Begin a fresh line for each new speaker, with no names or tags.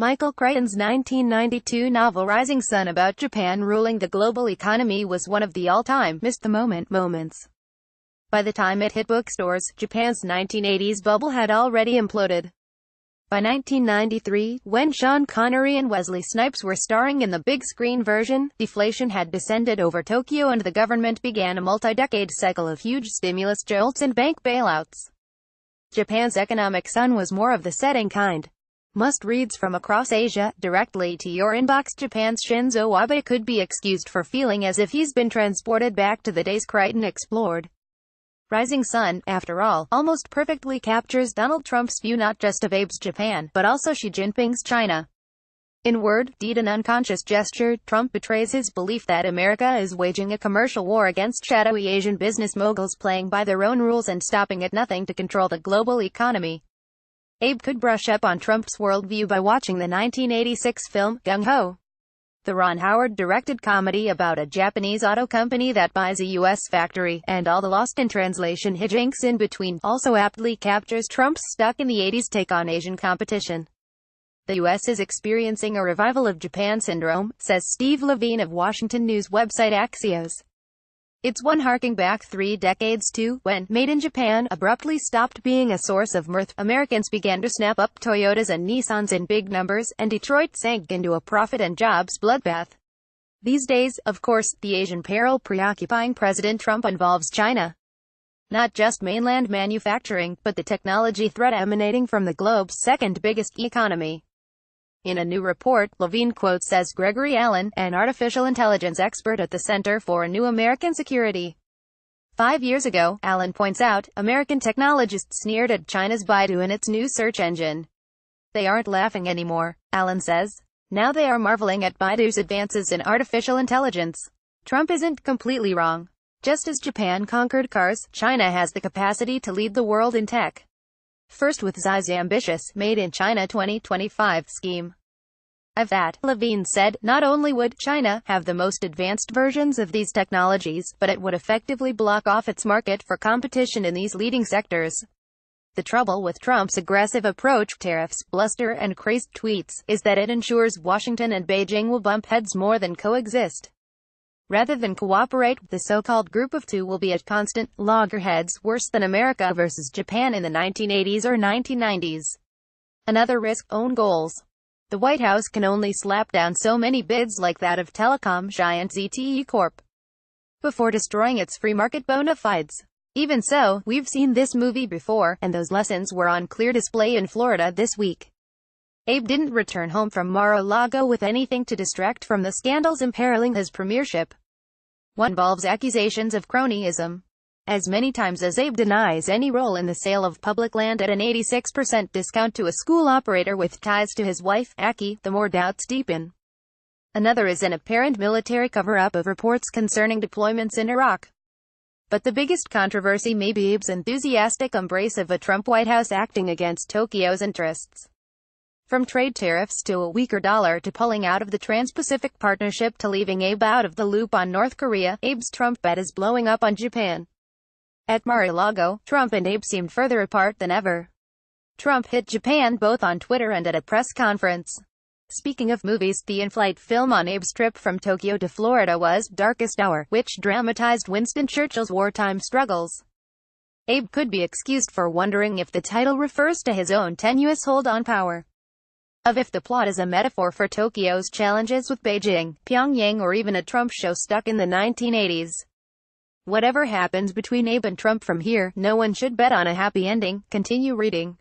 Michael Crichton's 1992 novel Rising Sun about Japan ruling the global economy was one of the all-time missed-the-moment moments. By the time it hit bookstores, Japan's 1980s bubble had already imploded. By 1993, when Sean Connery and Wesley Snipes were starring in the big-screen version, deflation had descended over Tokyo and the government began a multi-decade cycle of huge stimulus jolts and bank bailouts. Japan's economic sun was more of the setting kind. Must-reads from across Asia, directly to your inbox. Japan's Shinzo Abe could be excused for feeling as if he's been transported back to the days Crichton explored. Rising Sun, after all, almost perfectly captures Donald Trump's view not just of Abe's Japan, but also Xi Jinping's China. In word, deed and unconscious gesture, Trump betrays his belief that America is waging a commercial war against shadowy Asian business moguls playing by their own rules and stopping at nothing to control the global economy. Abe could brush up on Trump's worldview by watching the 1986 film, Gung Ho. The Ron Howard-directed comedy about a Japanese auto company that buys a U.S. factory, and all the lost-in-translation hijinks in between, also aptly captures Trump's stuck-in-the-80s take on Asian competition. The U.S. is experiencing a revival of Japan syndrome, says Steve Levine of Washington news website Axios. It's one harking back 3 decades to when Made in Japan abruptly stopped being a source of mirth. Americans began to snap up Toyotas and Nissans in big numbers, and Detroit sank into a profit and jobs bloodbath. These days, of course, the Asian peril preoccupying President Trump involves China. Not just mainland manufacturing, but the technology threat emanating from the globe's second biggest economy. In a new report, Levine quotes says Gregory Allen, an artificial intelligence expert at the Center for New American Security. 5 years ago, Allen points out, American technologists sneered at China's Baidu and its new search engine. They aren't laughing anymore, Allen says. Now they are marveling at Baidu's advances in artificial intelligence. Trump isn't completely wrong. Just as Japan conquered cars, China has the capacity to lead the world in tech. First with Xi's ambitious, Made in China 2025 scheme. Of that, Levine said, not only would China have the most advanced versions of these technologies, but it would effectively block off its market for competition in these leading sectors. The trouble with Trump's aggressive approach, tariffs, bluster, and crazed tweets, is that it ensures Washington and Beijing will bump heads more than coexist. Rather than cooperate, the so-called group of two will be at constant loggerheads, worse than America versus Japan in the 1980s or 1990s. Another risk, own goals. The White House can only slap down so many bids like that of telecom giant ZTE Corp. before destroying its free market bona fides. Even so, we've seen this movie before, and those lessons were on clear display in Florida this week. Abe didn't return home from Mar-a-Lago with anything to distract from the scandals imperiling his premiership. One involves accusations of cronyism. As many times as Abe denies any role in the sale of public land at an 86% discount to a school operator with ties to his wife, Aki, the more doubts deepen. Another is an apparent military cover-up of reports concerning deployments in Iraq. But the biggest controversy may be Abe's enthusiastic embrace of a Trump White House acting against Tokyo's interests. From trade tariffs to a weaker dollar to pulling out of the Trans-Pacific Partnership to leaving Abe out of the loop on North Korea, Abe's Trump bet is blowing up on Japan. At Mar-a-Lago, Trump and Abe seemed further apart than ever. Trump hit Japan both on Twitter and at a press conference. Speaking of movies, the in-flight film on Abe's trip from Tokyo to Florida was Darkest Hour, which dramatized Winston Churchill's wartime struggles. Abe could be excused for wondering if the title refers to his own tenuous hold on power. Of if the plot is a metaphor for Tokyo's challenges with Beijing, Pyongyang, or even a Trump show stuck in the 1980s. Whatever happens between Abe and Trump from here, no one should bet on a happy ending. Continue reading.